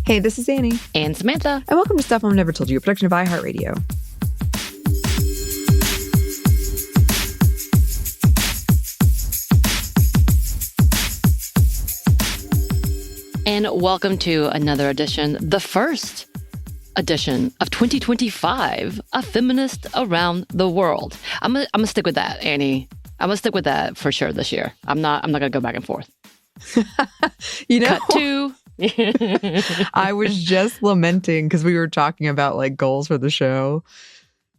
Hey, this is Anney and Samantha. And welcome to Stuff Mom Never Told You, a production of iHeartRadio. And welcome to another edition, the first edition of 2025, a feminist around the world. I'm gonna stick with that, Anney. I'm gonna stick with that for sure this year. I'm not gonna go back and forth. Cut to. I was just lamenting because we were talking about like goals for the show,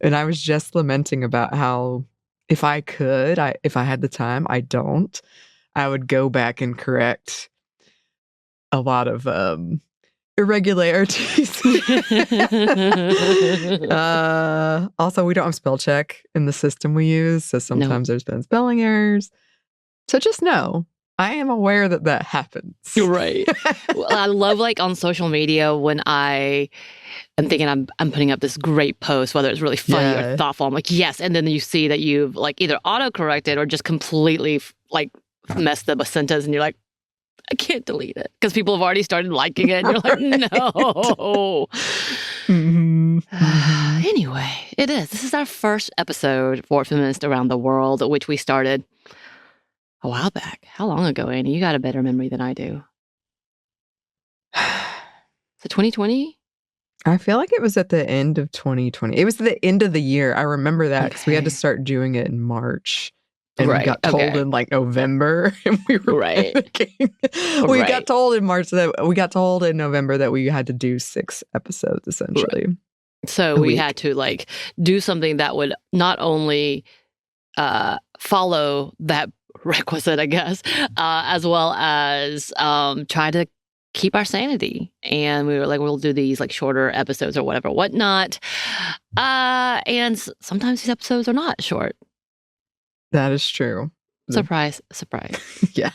and I was just lamenting about how if I had the time, I would go back and correct a lot of irregularities. Also, we don't have spell check in the system we use, so sometimes there's been spelling errors. So just know, I am aware that happens. Right. Well, I love like on social media when I am thinking I'm putting up this great post, whether it's really funny or thoughtful. I'm like, yes. And then you see that you've like either auto-corrected or just completely like messed up a sentence and you're like, I can't delete it because people have already started liking it. And you're like, no. Anyway, it is. This is our first episode for Feminists Around the World, which we started a while back. How long ago, Anney? You got a better memory than I do. So 2020? I feel like it was at the end of 2020. It was the end of the year. I remember that because we had to start doing it in March. And we got told in like November. And we were we got told in March we got told in November that we had to do 6 episodes essentially. Right. So we had to like do something that would not only follow that requisite, I guess, as well as try to keep our sanity. And we were like, we'll do these like shorter episodes or whatnot. And sometimes these episodes are not short. That is true. Surprise, surprise. Yeah.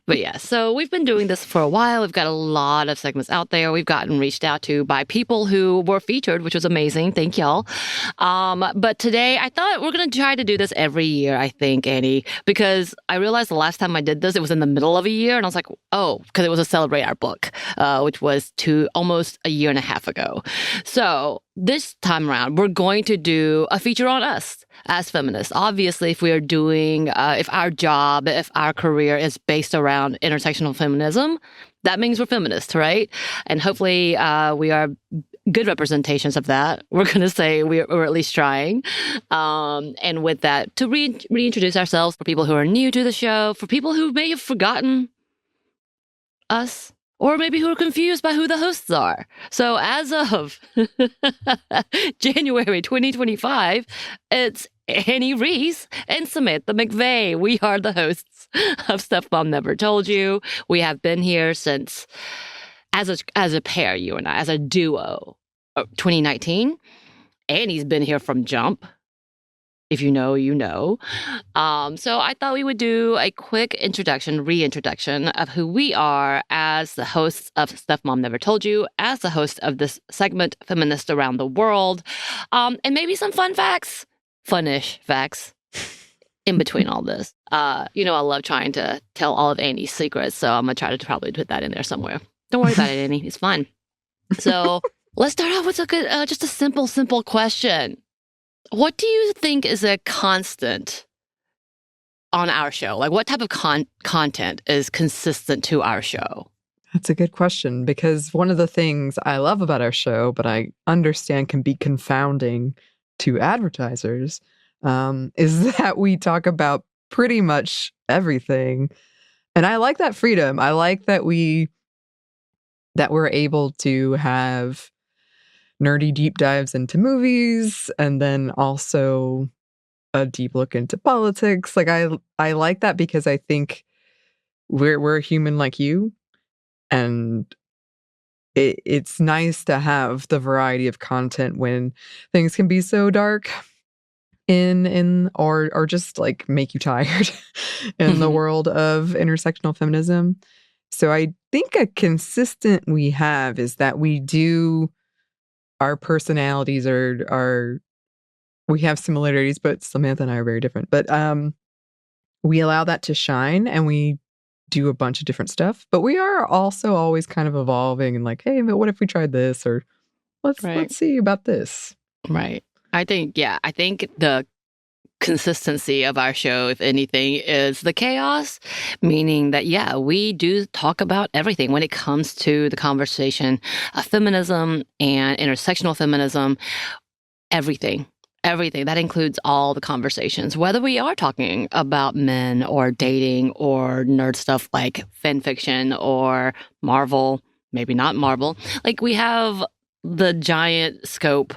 But yeah, so we've been doing this for a while. We've got a lot of segments out there. We've gotten reached out to by people who were featured, which was amazing. Thank y'all. But today, I thought we're going to try to do this every year, I think, Anney, because I realized the last time I did this, it was in the middle of a year. And I was like, oh, because it was to celebrate our book, which was almost a year and a half ago. So this time around, we're going to do a feature on us as feminists. Obviously, if we are doing, if our job, if our career is based around intersectional feminism, that means we're feminists, right? And hopefully we are good representations of that. We're going to say we're at least trying. And with that, to reintroduce ourselves for people who are new to the show, for people who may have forgotten us, or maybe who are confused by who the hosts are. So as of January 2025, it's Anney, Reese, and Samantha McVey. We are the hosts of Stuff Mom Never Told You. We have been here since, as a pair, you and I, as a duo, 2019. Anney's been here from jump. If you know, you know. So I thought we would do a quick reintroduction of who we are as the hosts of Stuff Mom Never Told You, as the host of this segment, Feminists Around the World, and maybe some fun-ish facts in between all this. I love trying to tell all of Anney's secrets, so I'm going to try to probably put that in there somewhere. Don't worry about it, Anney. It's fine. So let's start off with just a simple question. What do you think is a constant on our show? Like, what type of content is consistent to our show? That's a good question, because one of the things I love about our show, but I understand can be confounding to advertisers, is that we talk about pretty much everything. And I like that freedom. I like that we're able to have nerdy deep dives into movies, and then also a deep look into politics. Like I like that because I think we're a human like you, and it's nice to have the variety of content when things can be so dark or just like make you tired in the world of intersectional feminism. So I think a consistent we have is that our personalities we have similarities, but Samantha and I are very different. But we allow that to shine, and we do a bunch of different stuff, but we are also always kind of evolving and like, hey, but what if we tried this? Or let's see about this. Right. I think the consistency of our show, if anything, is the chaos, meaning that, yeah, we do talk about everything when it comes to the conversation of feminism and intersectional feminism, everything. Everything. That includes all the conversations, whether we are talking about men or dating or nerd stuff like fan fiction or Marvel, maybe not Marvel. Like, we have the giant scope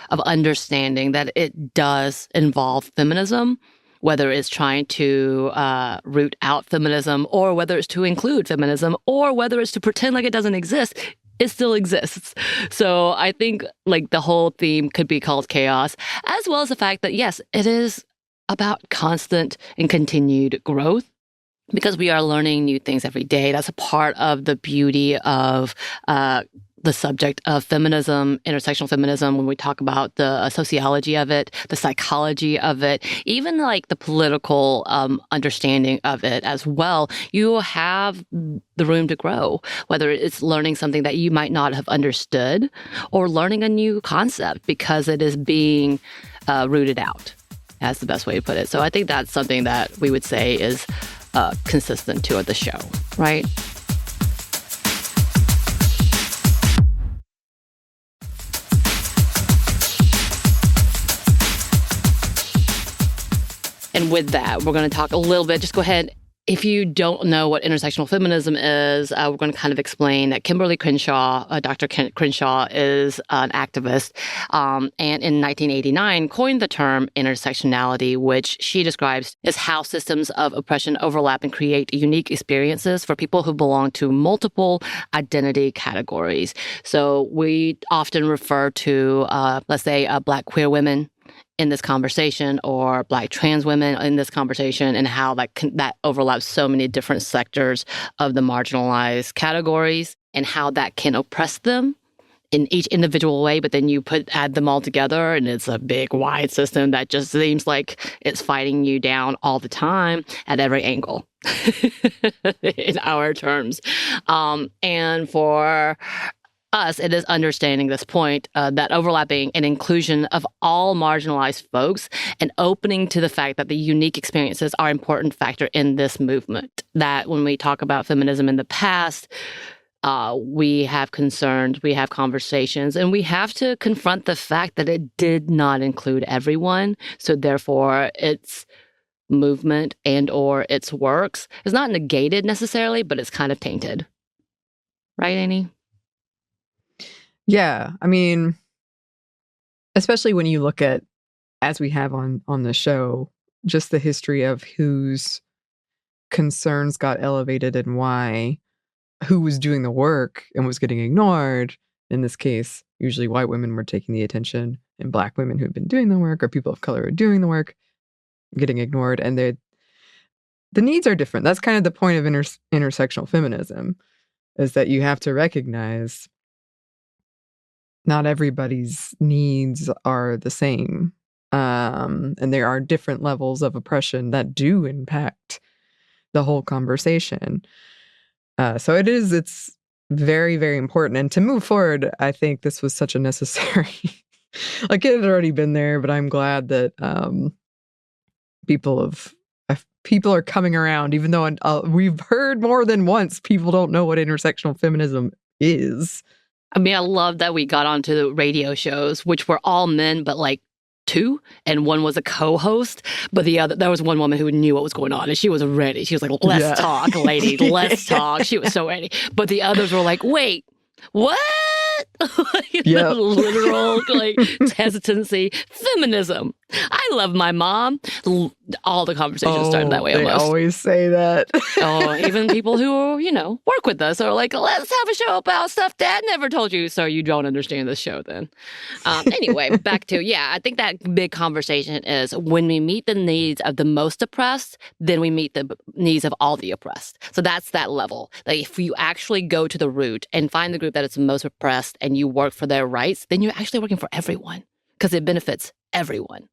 of understanding that it does involve feminism, whether it's trying to root out feminism or whether it's to include feminism or whether it's to pretend like it doesn't exist. It still exists. So I think like the whole theme could be called chaos, as well as the fact that, yes, it is about constant and continued growth because we are learning new things every day. That's a part of the beauty of the subject of feminism, intersectional feminism, when we talk about the sociology of it, the psychology of it, even like the political understanding of it as well. You have the room to grow, whether it's learning something that you might not have understood or learning a new concept because it is being rooted out. That's the best way to put it. So I think that's something that we would say is consistent to the show, right? And with that, we're going to talk a little bit. Just go ahead. If you don't know what intersectional feminism is, we're going to kind of explain that Kimberly Crenshaw, Dr. Crenshaw, is an activist, and in 1989 coined the term intersectionality, which she describes as how systems of oppression overlap and create unique experiences for people who belong to multiple identity categories. So we often refer to, let's say, Black queer women in this conversation or Black trans women in this conversation, and how that overlaps so many different sectors of the marginalized categories and how that can oppress them in each individual way, but then you add them all together and it's a big wide system that just seems like it's fighting you down all the time at every angle in our terms. And for us, it is understanding this point that overlapping and inclusion of all marginalized folks and opening to the fact that the unique experiences are an important factor in this movement. That when we talk about feminism in the past, we have concerns, we have conversations, and we have to confront the fact that it did not include everyone. So therefore, its movement and or its works is not negated necessarily, but it's kind of tainted. Right, Anney? Yeah, I mean, especially when you look at, as we have on the show, just the history of whose concerns got elevated and why, who was doing the work and was getting ignored. In this case, usually white women were taking the attention and Black women who had been doing the work or people of color were doing the work getting ignored. And the needs are different. That's kind of the point of intersectional feminism, is that you have to recognize not everybody's needs are the same. And there are different levels of oppression that do impact the whole conversation. So it's very, very important. And to move forward, I think this was such a necessary, like it had already been there, but I'm glad that people are coming around, even though we've heard more than once people don't know what intersectional feminism is. I mean, I love that we got onto the radio shows, which were all men, but like two, and one was a co-host, but there was one woman who knew what was going on, and she was ready. She was like, let's talk, lady, let's talk. She was so ready. But the others were like, wait, what? The literal hesitancy. Feminism. I love my mom. All the conversations started that way almost. They always say that. Even people who, work with us are like, let's have a show about stuff Dad never told you, so you don't understand this show then. Anyway, back to, I think that big conversation is when we meet the needs of the most oppressed, then we meet the needs of all the oppressed. So that's that level. Like if you actually go to the root and find the group that is the most oppressed and you work for their rights, then you're actually working for everyone because it benefits everyone.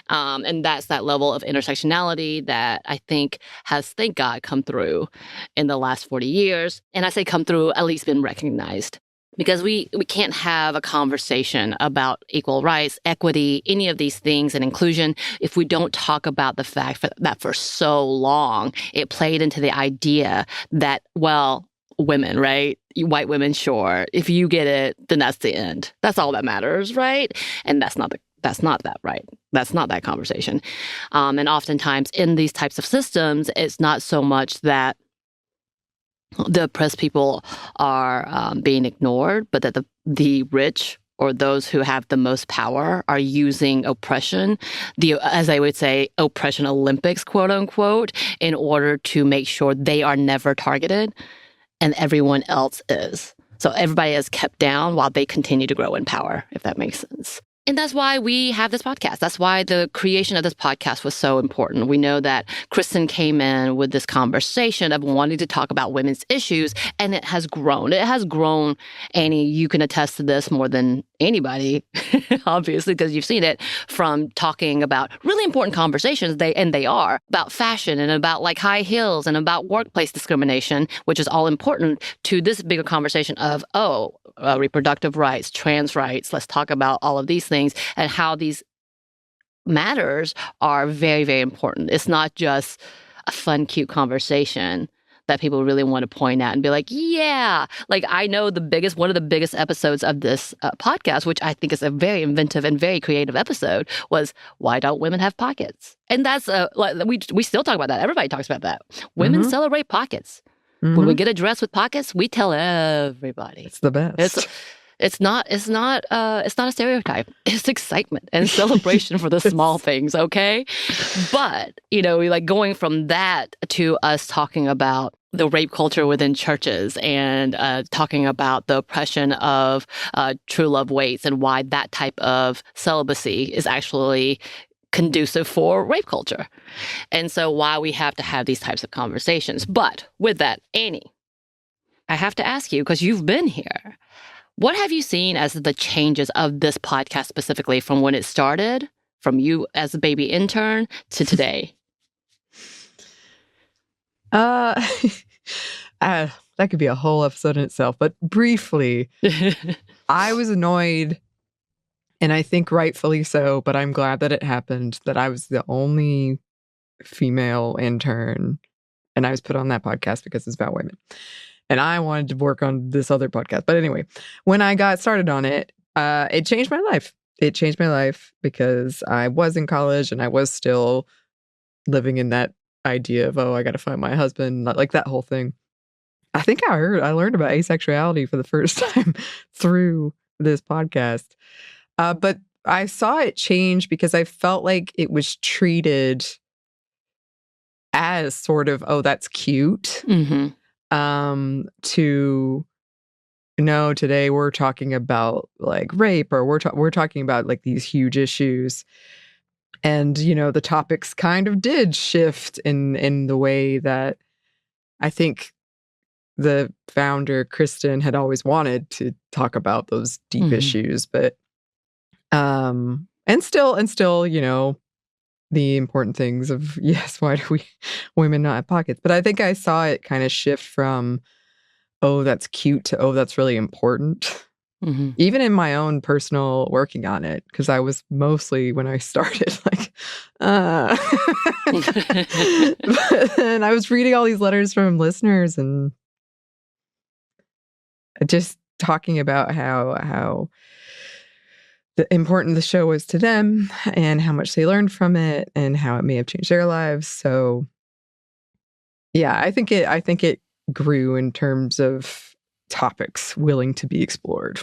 And that's that level of intersectionality that I think has, thank God, come through in the last 40 years. And I say come through, at least been recognized. Because we can't have a conversation about equal rights, equity, any of these things, and inclusion if we don't talk about the fact that for so long it played into the idea that, well, women, right? White women, sure. If you get it, then that's the end. That's all that matters, right? And that's not that, right? That's not that conversation. And oftentimes in these types of systems, it's not so much that the oppressed people are being ignored, but that the rich or those who have the most power are using oppression, as I would say, oppression Olympics, quote unquote, in order to make sure they are never targeted and everyone else is. So everybody is kept down while they continue to grow in power, if that makes sense. And that's why we have this podcast. That's why the creation of this podcast was so important. We know that Kristen came in with this conversation of wanting to talk about women's issues, and it has grown. It has grown, Anney, you can attest to this more than anybody, obviously, because you've seen it, from talking about really important conversations, they are, about fashion and about like high heels and about workplace discrimination, which is all important, to this bigger conversation of, reproductive rights, trans rights. Let's talk about all of these things and how these matters are very, very important. It's not just a fun, cute conversation that people really want to point at and be like, yeah, like I know one of the biggest episodes of this podcast, which I think is a very inventive and very creative episode, was why don't women have pockets? And that's we still talk about that. Everybody talks about that. Women celebrate pockets. When we get a dress with pockets, we tell everybody. It's the best. It's not a stereotype. It's excitement and celebration for the small things, okay? But, like going from that to us talking about the rape culture within churches and talking about the oppression of true love waits and why that type of celibacy is actually conducive for rape culture. And so why we have to have these types of conversations. But with that, Anney, I have to ask you, because you've been here, what have you seen as the changes of this podcast specifically from when it started, from you as a baby intern to today? That could be a whole episode in itself, but briefly, I was annoyed, and I think rightfully so, but I'm glad that it happened, that I was the only female intern, and I was put on that podcast because it's about women. And I wanted to work on this other podcast. But anyway, when I got started on it, it changed my life. It changed my life because I was in college and I was still living in that idea of, I got to find my husband, like that whole thing. I think I learned about asexuality for the first time through this podcast. But I saw it change because I felt like it was treated as sort of, that's cute. To no, today we're talking about like rape, or we're talking about like these huge issues. And, the topics kind of did shift in the way that I think the founder, Kristen, had always wanted to talk about those deep issues. But, and still, the important things of, yes, why do women not have pockets? But I think I saw it kind of shift from, that's cute, to, that's really important. Even in my own personal working on it, because I was mostly, when I started, like, but then I was reading all these letters from listeners and just talking about how important the show was to them and how much they learned from it and how it may have changed their lives. So yeah, I think it grew in terms of topics willing to be explored.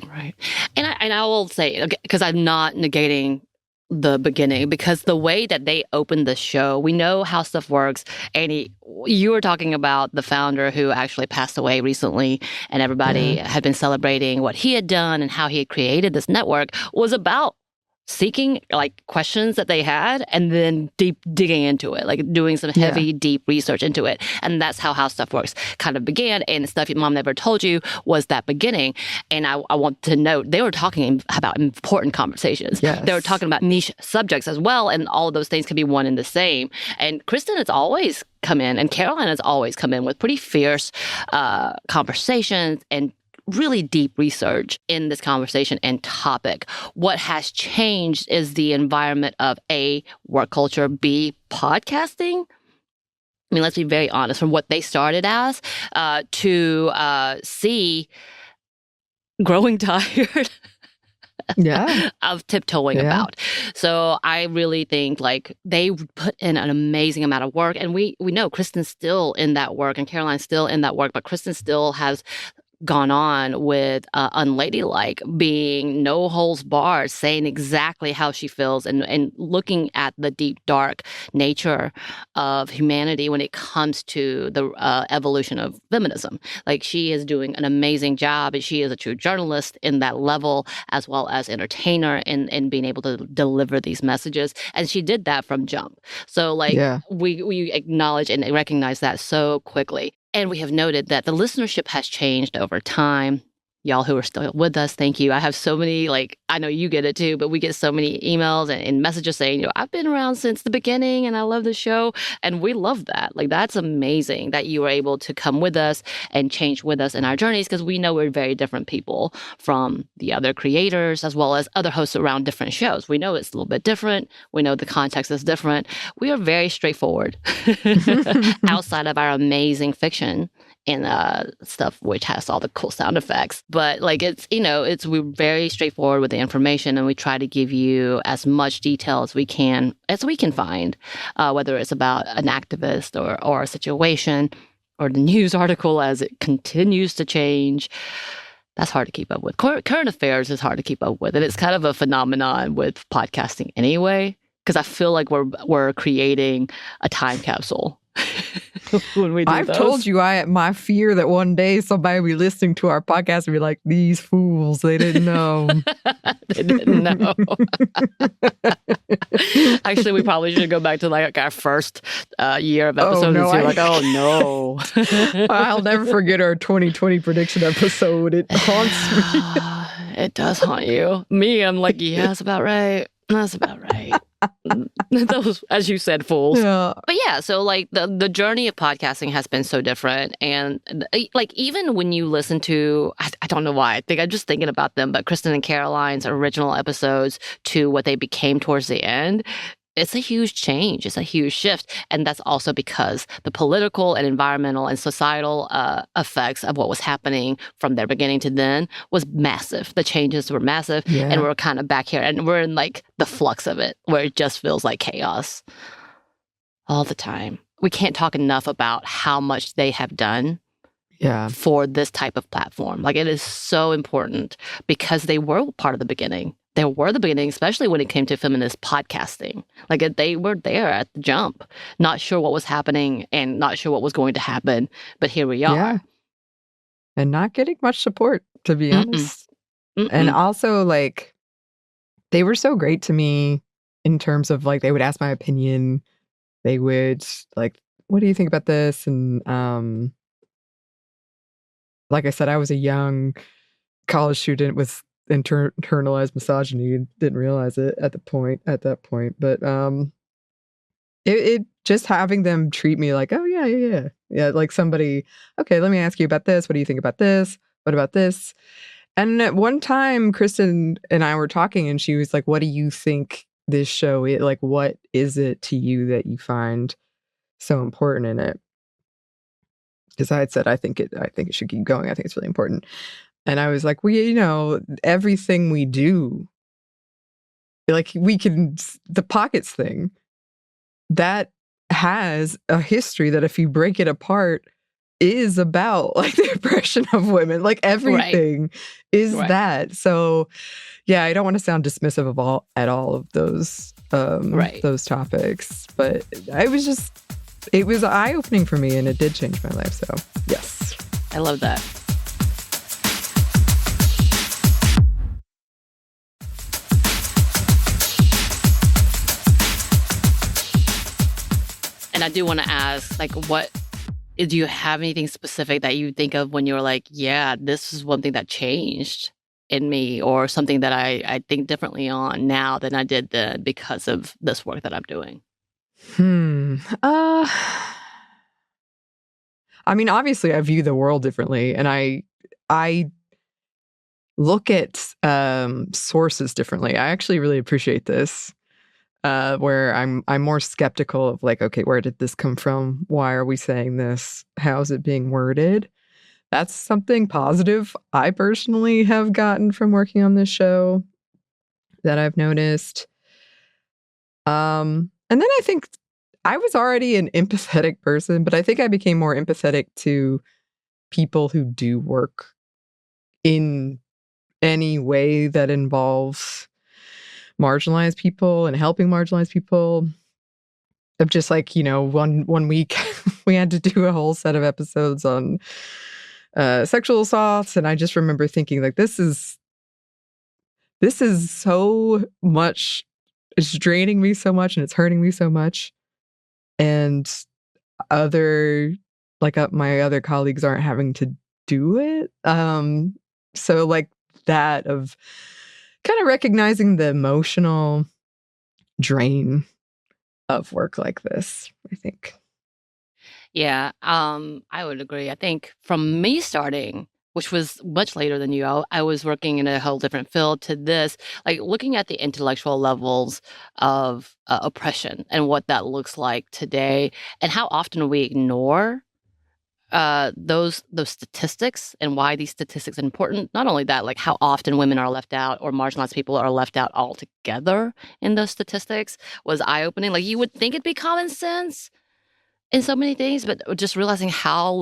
Right. And I will say, because I'm not negating the beginning, because the way that they opened the show, we know how stuff works. Anney, you were talking about the founder who actually passed away recently, and everybody had been celebrating what he had done and how he had created this network was about seeking like questions that they had and then deep digging into it, like doing some heavy, deep research into it. And that's how Stuff Works kind of began. And Stuff Your Mom Never Told You was that beginning. And I want to note, they were talking about important conversations. Yes. They were talking about niche subjects as well. And all of those things can be one and the same. And Kristen has always come in, and Caroline has always come in with pretty fierce conversations and really deep research in this conversation and topic. What has changed is the environment of A, work culture, B, podcasting. I mean, let's be very honest, from what they started as to C, growing tired of tiptoeing about. So I really think like they put in an amazing amount of work, and we know Kristen's still in that work and Caroline's still in that work, but Kristen still has gone on with Unladylike, being no holds barred, saying exactly how she feels and looking at the deep, dark nature of humanity when it comes to the evolution of feminism. Like, she is doing an amazing job, and she is a true journalist in that level, as well as entertainer in being able to deliver these messages. And she did that from jump. So like we acknowledge and recognize that so quickly. And we have noted that the listenership has changed over time. Y'all who are still with us, thank you. I have so many, like, I know you get it too, but we get so many emails and messages saying, you know, I've been around since the beginning and I love the show. And we love that. Like, that's amazing that you were able to come with us and change with us in our journeys, because we know we're very different people from the other creators as well as other hosts around different shows. We know it's a little bit different. We know the context is different. We are very straightforward outside of our amazing fiction and stuff, which has all the cool sound effects. But like, it's, you know, we're very straightforward with the information, and we try to give you as much detail as we can find, whether it's about an activist or a situation or the news article as it continues to change. That's hard to keep up with. Current affairs is hard to keep up with. And it's kind of a phenomenon with podcasting anyway, because I feel like we're creating a time capsule. When we do I've those. told you my fear that one day somebody will be listening to our podcast and be like, these fools, they didn't know. They didn't know. Actually, we probably should go back to like our first year of episodes and see like, oh no. I'll never forget our 2020 prediction episode. It haunts me. It does haunt you. Me, I'm like, yeah, that's about right. That's about right. Those, as you said, fools. Yeah. But yeah, so like the journey of podcasting has been so different. And like, even when you listen to, I don't know why, I think I'm just thinking about them, but Kristen and Caroline's original episodes to what they became towards the end, it's a huge change. It's a huge shift. And that's also because the political and environmental and societal effects of what was happening from their beginning to then was massive. The changes were massive. Yeah. And we're kind of back here. And we're in like the flux of it, where it just feels like chaos all the time. We can't talk enough about how much they have done for this type of platform. Like, it is so important because they were part of the beginning. They were the beginning, especially when it came to feminist podcasting. Like, they were there at the jump, not sure what was happening and not sure what was going to happen. But here we are. Yeah. And not getting much support, to be honest. And also, like, they were so great to me in terms of, like, they would ask my opinion. They would, like, what do you think about this? And like I said, I was a young college student with internalized misogyny. Didn't realize it at that point, but it just having them treat me like, oh yeah, like somebody, okay, let me ask you about this. What do you think about this? What about this? And at one time, Kristen and I were talking, and she was like, what do you think this show is? Like, what is it to you that you find so important in it? Because I had said, I think it should keep going. I think it's really important. And I was like, well, you know, everything we do, like, the pockets thing, that has a history that if you break it apart is about, like, the oppression of women. Like, everything is that. So, yeah, I don't want to sound dismissive of all of those topics, but it was eye-opening for me, and it did change my life. So, yes. I love that. And I do want to ask, like, do you have anything specific that you think of when you're like, yeah, this is one thing that changed in me, or something that I think differently on now than I did then because of this work that I'm doing? I mean, obviously I view the world differently, and I look at sources differently. I actually really appreciate this. Where I'm more skeptical of like, okay, where did this come from? Why are we saying this? How is it being worded? That's something positive I personally have gotten from working on this show that I've noticed. And then I think I was already an empathetic person, but I think I became more empathetic to people who do work in any way that involves marginalized people and helping marginalized people. Of just like, one week we had to do a whole set of episodes on sexual assaults, and I just remember thinking like, this is so much. It's draining me so much, and it's hurting me so much. And my other colleagues aren't having to do it. So like that of kind of recognizing the emotional drain of work like this, I think. Yeah, I would agree. I think from me starting, which was much later than you, I was working in a whole different field to this, like looking at the intellectual levels of oppression and what that looks like today, and how often we ignore those statistics and why these statistics are important. Not only that, like how often women are left out or marginalized people are left out altogether in those statistics was eye-opening. Like you would think it'd be common sense in so many things, but just realizing how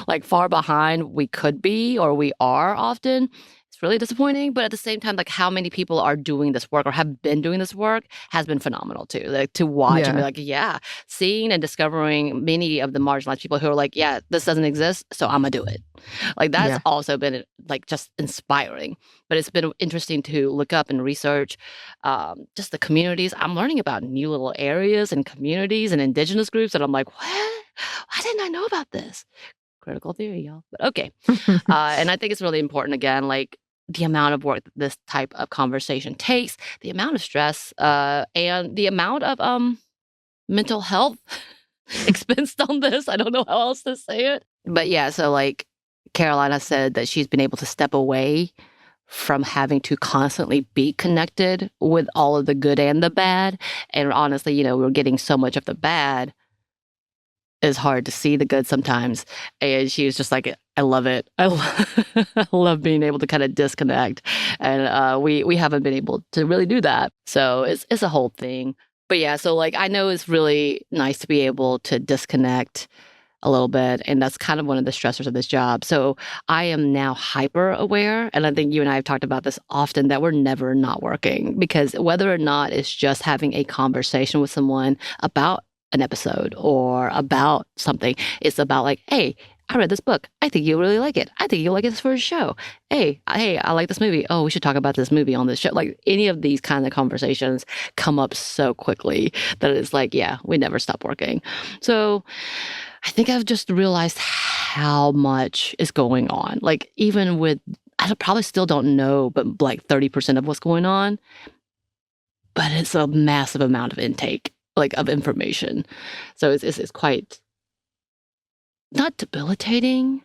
like far behind we could be or we are often, it's really disappointing. But at the same time, like how many people are doing this work or have been doing this work has been phenomenal too. Like to watch and be like, yeah, seeing and discovering many of the marginalized people who are like, yeah, this doesn't exist, so I'm gonna do it. Like that's also been like just inspiring. But it's been interesting to look up and research just the communities. I'm learning about new little areas and communities and indigenous groups, and I'm like, what? Why didn't I know about this? Critical theory, y'all. But okay. And I think it's really important, again, like the amount of work that this type of conversation takes, the amount of stress, and the amount of mental health expensed on this. I don't know how else to say it. But yeah, so like Carolina said that she's been able to step away from having to constantly be connected with all of the good and the bad. And honestly, we're getting so much of the bad, it's hard to see the good sometimes. And she was just like, I love it. I love being able to kind of disconnect. And we haven't been able to really do that. So it's a whole thing. But yeah, so like I know it's really nice to be able to disconnect a little bit. And that's kind of one of the stressors of this job. So I am now hyper aware. And I think you and I have talked about this often, that we're never not working, because whether or not it's just having a conversation with someone about an episode or about something, it's about like, hey, I read this book. I think you'll really like it. I think you'll like this for a show. Hey, I like this movie. Oh, we should talk about this movie on this show. Like any of these kind of conversations come up so quickly that it's like, yeah, we never stop working. So I think I've just realized how much is going on. Like even with, I probably still don't know, but like 30% of what's going on, but it's a massive amount of intake, like of information. So it's quite not debilitating,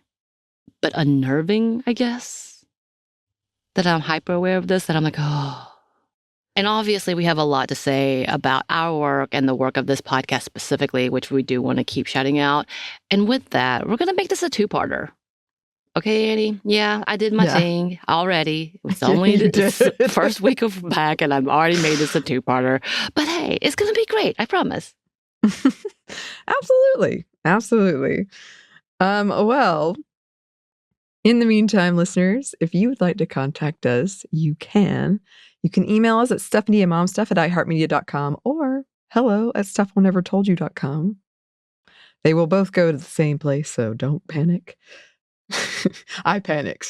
but unnerving, I guess, that I'm hyper aware of this, that I'm like, oh. And obviously we have a lot to say about our work and the work of this podcast specifically, which we do want to keep shouting out. And with that, we're going to make this a two-parter. Okay, Anney? Yeah, I did my thing already. It's only the first week of back, and I've already made this a two-parter. But hey, it's going to be great. I promise. Absolutely. Absolutely. Well, in the meantime, listeners, if you would like to contact us, you can. You can email us at stephanieandmomstuff@iheartmedia.com or hello@stuffwenevertoldyou.com. They will both go to the same place, so don't panic. I panic,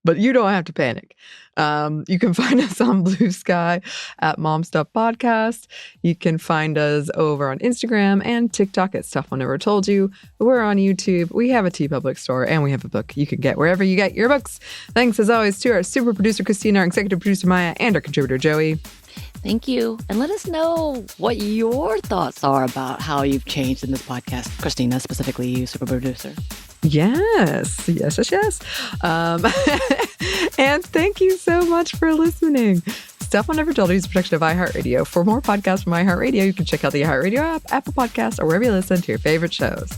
but you don't have to panic. You can find us on Blue Sky at Mom Stuff Podcast. You can find us over on Instagram and TikTok at Stuff I Never Told You. We're on YouTube. We have a TeePublic store, and we have a book you can get wherever you get your books. Thanks, as always, to our super producer, Christina, our executive producer, Maya, and our contributor, Joey. Thank you. And let us know what your thoughts are about how you've changed in this podcast. Christina, specifically you, super producer. Yes. And thank you so much for listening. Stuff I Never Told You is a production of iHeartRadio. For more podcasts from iHeartRadio, you can check out the iHeartRadio app, Apple Podcasts, or wherever you listen to your favorite shows.